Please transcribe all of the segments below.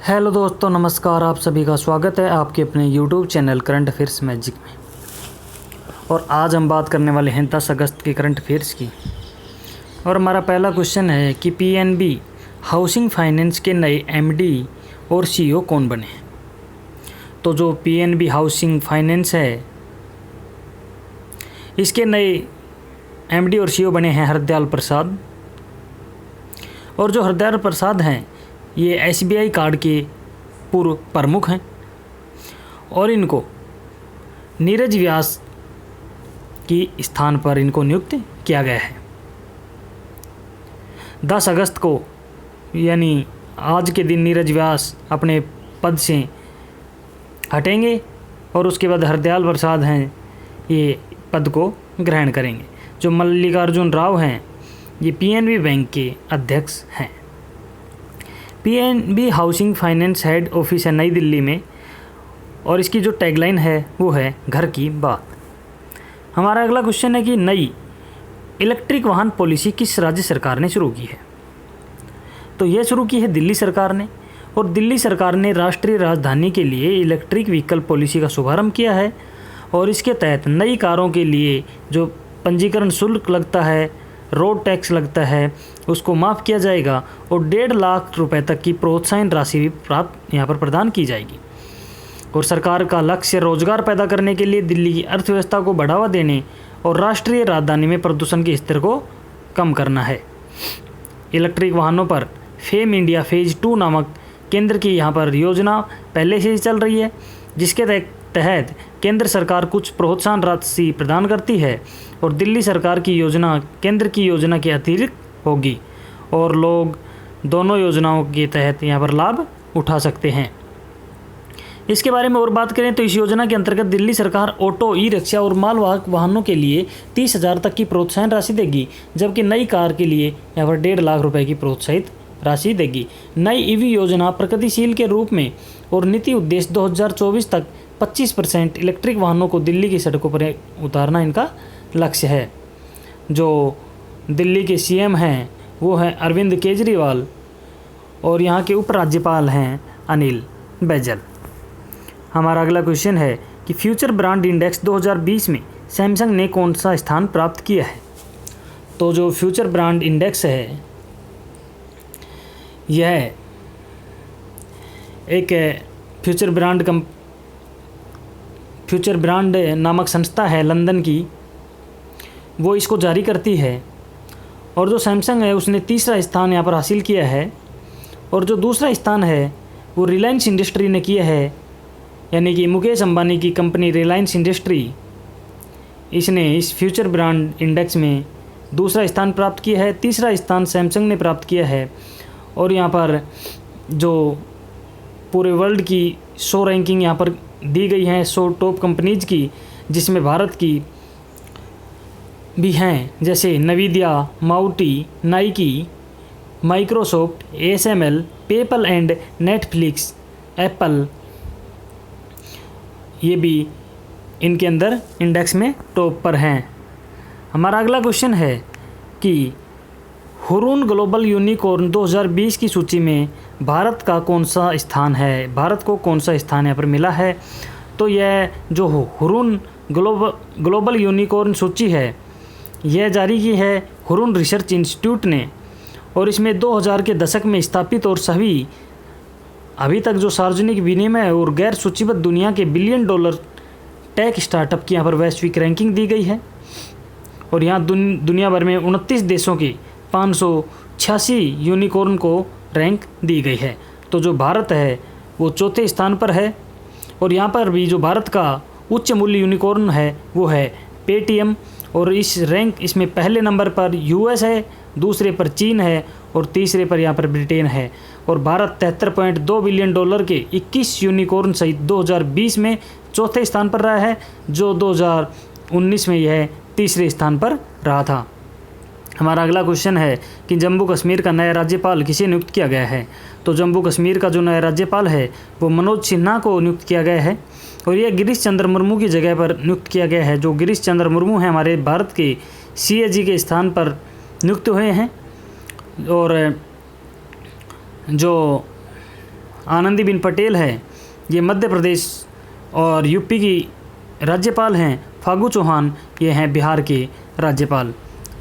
Hello दोस्तों, नमस्कार। आप सभी का स्वागत है आपके अपने YouTube channel current affairs magic में। और आज हम बात करने वाले हैं 10 अगस्त के करंट अफेयर्स की। और हमारा पहला क्वेश्चन है कि पीएनबी हाउसिंग फाइनेंस के नए एमडी और सीईओ कौन बने। तो जो पीएनबी हाउसिंग फाइनेंस है, इसके नए एमडी और सीईओ बने हैं हरदयाल प्रसाद। और जो हरदयाल प्रसाद हैं, ये एसबीआई कार्ड के पूर्व प्रमुख हैं और इनको नीरज व्यास की स्थान पर इनको नियुक्त किया गया है। 10 अगस्त को यानी आज के दिन नीरज व्यास अपने पद से हटेंगे और उसके बाद हरदयाल प्रसाद हैं, ये पद को ग्रहण करेंगे। जो मल्लिकार्जुन राव हैं, ये पीएनबी बैंक के अध्यक्ष हैं। PNB housing finance head office है नई दिल्ली में और इसकी जो टैगलाइन है वो है घर की बात। हमारा अगला क्वेश्चन है कि नई इलेक्ट्रिक वाहन पॉलिसी किस राज्य सरकार ने शुरू की है। तो यह शुरू की है दिल्ली सरकार ने। और दिल्ली सरकार ने राष्ट्रीय राजधानी के लिए इलेक्ट्रिक व्हीकल पॉलिसी का शुभारंभ किया है। और इसके तहत नई कारों के लिए जो पंजीकरण शुल्क लगता है, रोड टैक्स लगता है, उसको माफ़ किया जाएगा और 1.5 लाख रुपए तक की प्रोत्साहन राशि भी प्राप्त यहाँ पर प्रदान की जाएगी। और सरकार का लक्ष्य रोजगार पैदा करने के लिए दिल्ली की अर्थव्यवस्था को बढ़ावा देने और राष्ट्रीय राजधानी में प्रदूषण के स्तर को कम करना है। इलेक्ट्रिक वाहनों पर फेम इंडिया फेज 2 नामक केंद्र की यहाँ पर योजना पहले से ही चल रही है, जिसके तहत केंद्र सरकार कुछ प्रोत्साहन राशि प्रदान करती है और दिल्ली सरकार की योजना केंद्र की योजना के अतिरिक्त होगी और लोग दोनों योजनाओं के तहत यहाँ पर लाभ उठा सकते हैं। इसके बारे में और बात करें तो इस योजना के अंतर्गत दिल्ली सरकार ऑटो, ई रिक्शा और मालवाहक वाहनों के लिए 30,000 तक की प्रोत्साहन राशि देगी, जबकि नई कार के लिए यहाँ पर 1.5 लाख रुपए की प्रोत्साहित राशि देगी। नई ईवी योजना प्रगतिशील के रूप में और नीति उद्देश्य 2024 तक 25% इलेक्ट्रिक वाहनों को दिल्ली की सड़कों पर उतारना इनका लक्ष्य है। जो दिल्ली के सीएम हैं वो हैं अरविंद केजरीवाल और यहाँ के उपराज्यपाल हैं अनिल बैजल। हमारा अगला क्वेश्चन है कि फ्यूचर ब्रांड इंडेक्स 2020 में सैमसंग ने कौन सा स्थान प्राप्त किया है। तो जो फ्यूचर ब्रांड इंडेक्स है, यह एक फ्यूचर ब्रांड नामक संस्था है लंदन की, वो इसको जारी करती है। और जो सैमसंग है उसने 3रा स्थान यहाँ पर हासिल किया है और जो 2रा स्थान है वो रिलायंस इंडस्ट्री ने किया है, यानी कि मुकेश अंबानी की कंपनी रिलायंस इंडस्ट्री, इसने इस फ्यूचर ब्रांड इंडेक्स में 2रा स्थान प्राप्त किया है। 3रा स्थान सैमसंग ने प्राप्त किया है। और यहाँ पर जो पूरे वर्ल्ड की 100 रैंकिंग यहाँ पर दी गई हैं 100 टॉप कंपनीज की, जिसमें भारत की भी हैं, जैसे नवीदिया, माउटी, Nike, Microsoft, ASML, PayPal and Netflix, Apple, ये भी इनके अंदर इंडेक्स में टॉप पर हैं। हमारा अगला क्वेश्चन है कि हुरून ग्लोबल यूनिकॉर्न 2020 की सूची में भारत का कौन सा स्थान है, भारत को कौन सा स्थान यहाँ पर मिला है। तो यह जो हुरून ग्लोबल यूनिकॉर्न सूची है, यह जारी की है हुरून रिसर्च इंस्टीट्यूट ने और इसमें 2000 के दशक में स्थापित और सभी अभी तक जो सार्वजनिक विनिमय और गैर सूचीबद्ध दुनिया के $1 बिलियन टेक स्टार्टअप की यहाँ पर वैश्विक रैंकिंग दी गई है। और यहाँ दुनिया भर में 29 देशों के 586 यूनिकॉर्न को रैंक दी गई है। तो जो भारत है वो 4थे स्थान पर है। और यहाँ पर भी जो भारत का उच्च मूल्य यूनिकॉर्न है वो है पेटीएम और इसमें पहले नंबर पर यूएस है, दूसरे पर चीन है और तीसरे पर यहाँ पर ब्रिटेन है। और भारत $73.2 बिलियन के 21 यूनिकॉर्न सहित 2020 में 4थे स्थान पर रहा है, जो 2019 में यह 3रे स्थान पर रहा था। हमारा अगला क्वेश्चन है कि जम्मू कश्मीर का नया राज्यपाल किसे नियुक्त किया गया है। तो जम्मू कश्मीर का जो नया राज्यपाल है वो मनोज सिन्हा को नियुक्त किया गया है और यह गिरीश चंद्र मुर्मू की जगह पर नियुक्त किया गया है। जो गिरीश चंद्र मुर्मू हैं हमारे भारत के सीएजी के स्थान पर नियुक्त हुए हैं। और जो आनंदीबेन पटेल है, ये मध्य प्रदेश और यूपी की राज्यपाल हैं। फागू चौहान, ये हैं बिहार के राज्यपाल।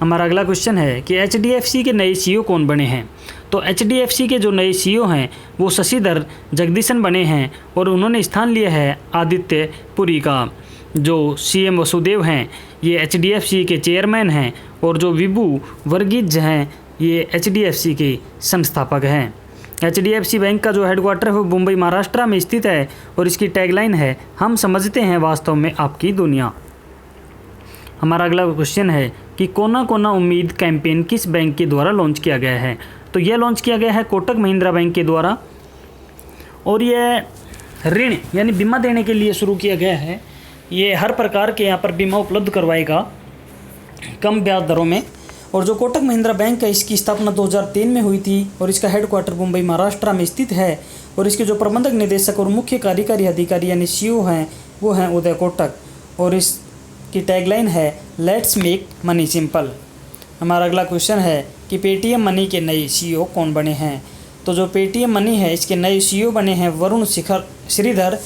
हमारा अगला क्वेश्चन है कि HDFC के नए CEO कौन बने हैं। तो HDFC के जो नए CEO हैं वो शशिधर जगदीशन बने हैं और उन्होंने स्थान लिया है आदित्य पुरी का। जो CM वसुदेव हैं ये HDFC के चेयरमैन हैं और जो विभू वर्गीज हैं ये HDFC के संस्थापक हैं। HDFC बैंक का जो हेडक्वार्टर है वो मुंबई महाराष्ट्र में स्थित है और इसकी टैगलाइन है, हम समझते हैं वास्तव में आपकी दुनिया। हमारा अगला क्वेश्चन है कि कोना कोना उम्मीद कैंपेन किस बैंक के द्वारा लॉन्च किया गया है। तो यह लॉन्च किया गया है कोटक महिंद्रा बैंक के द्वारा और यह ऋण यानी बीमा देने के लिए शुरू किया गया है। ये हर प्रकार के यहाँ पर बीमा उपलब्ध करवाएगा कम ब्याज दरों में। और जो कोटक महिंद्रा बैंक है इसकी स्थापना 2003 में हुई थी और इसका हेडक्वार्टर मुंबई महाराष्ट्र में स्थित है और इसके जो प्रबंधक निदेशक और मुख्य कार्यकारी अधिकारी यानी CEO हैं वो हैं उदय कोटक और इसकी टैगलाइन है लेट्स मेक मनी सिंपल। हमारा अगला क्वेश्चन है कि पेटीएम मनी के नए CEO कौन बने हैं। तो जो पेटीएम मनी है इसके नए CEO बने हैं वरुण श्रीधर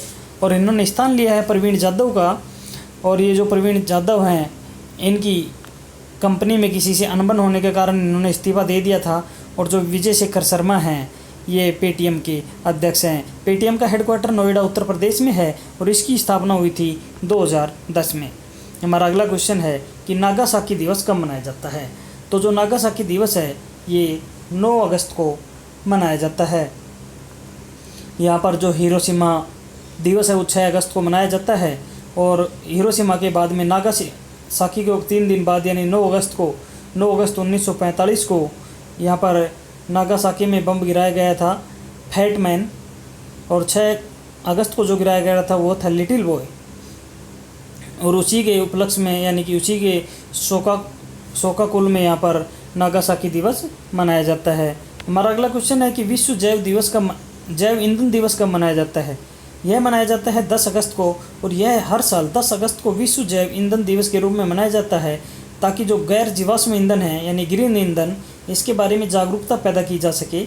और इन्होंने स्थान लिया है प्रवीण जाधव का। और ये जो प्रवीण जाधव हैं इनकी कंपनी में किसी से अनबन होने के कारण इन्होंने इस्तीफा दे दिया था। और जो विजय शेखर शर्मा हैं ये पेटीएम के अध्यक्ष हैं। पेटीएम का हेडक्वार्टर नोएडा उत्तर प्रदेश में है और इसकी स्थापना हुई थी 2010 में। हमारा अगला क्वेश्चन है कि नागासाकी दिवस कब मनाया जाता है। तो जो नागासाकी दिवस है ये 9 अगस्त को मनाया जाता है। यहाँ पर जो हिरोशिमा दिवस है वो 6 अगस्त को मनाया जाता है और हिरोशिमा के बाद में नागासाकी के 3 दिन बाद यानी 9 अगस्त 1945 को यहाँ पर नागासाकी में बम गिराया गया था फैट मैन और 6 अगस्त को जो गिराया गया था वो था लिटिल बॉय। और उसी के उपलक्ष्य में यानी कि उसी के शोकाकुल में यहाँ पर नागासाकी दिवस मनाया जाता है। हमारा अगला क्वेश्चन है कि विश्व जैव ईंधन दिवस कब मनाया जाता है। यह मनाया जाता है 10 अगस्त को और यह हर साल 10 अगस्त को विश्व जैव ईंधन दिवस के रूप में मनाया जाता है ताकि जो गैर जीवाश्म ईंधन है यानी ग्रीन ईंधन इसके बारे में जागरूकता पैदा की जा सके।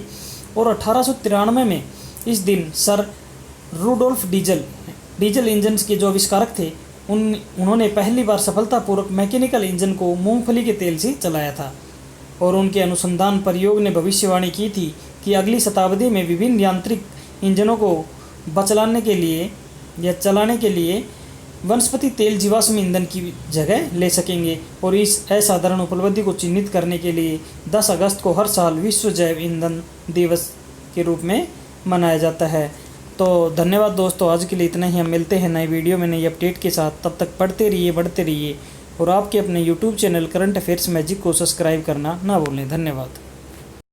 और 1893 में इस दिन सर रूडोल्फ डीजल इंजन के जो आविष्कारक थे उन्होंने पहली बार सफलतापूर्वक मैकेनिकल इंजन को मूंगफली के तेल से चलाया था। और उनके अनुसंधान प्रयोग ने भविष्यवाणी की थी कि अगली शताब्दी में विभिन्न यांत्रिक इंजनों को चलाने के लिए वनस्पति तेल जीवाश्म ईंधन की जगह ले सकेंगे। और इस असाधारण उपलब्धि को चिन्हित करने के लिए 10 अगस्त को हर साल विश्व जैव ईंधन दिवस के रूप में मनाया जाता है। तो धन्यवाद दोस्तों, आज के लिए इतना ही। हम मिलते हैं नए वीडियो में नई अपडेट के साथ। तब तक पढ़ते रहिए, बढ़ते रहिए और आपके अपने YouTube channel current affairs magic को सब्सक्राइब करना ना भूलें। धन्यवाद।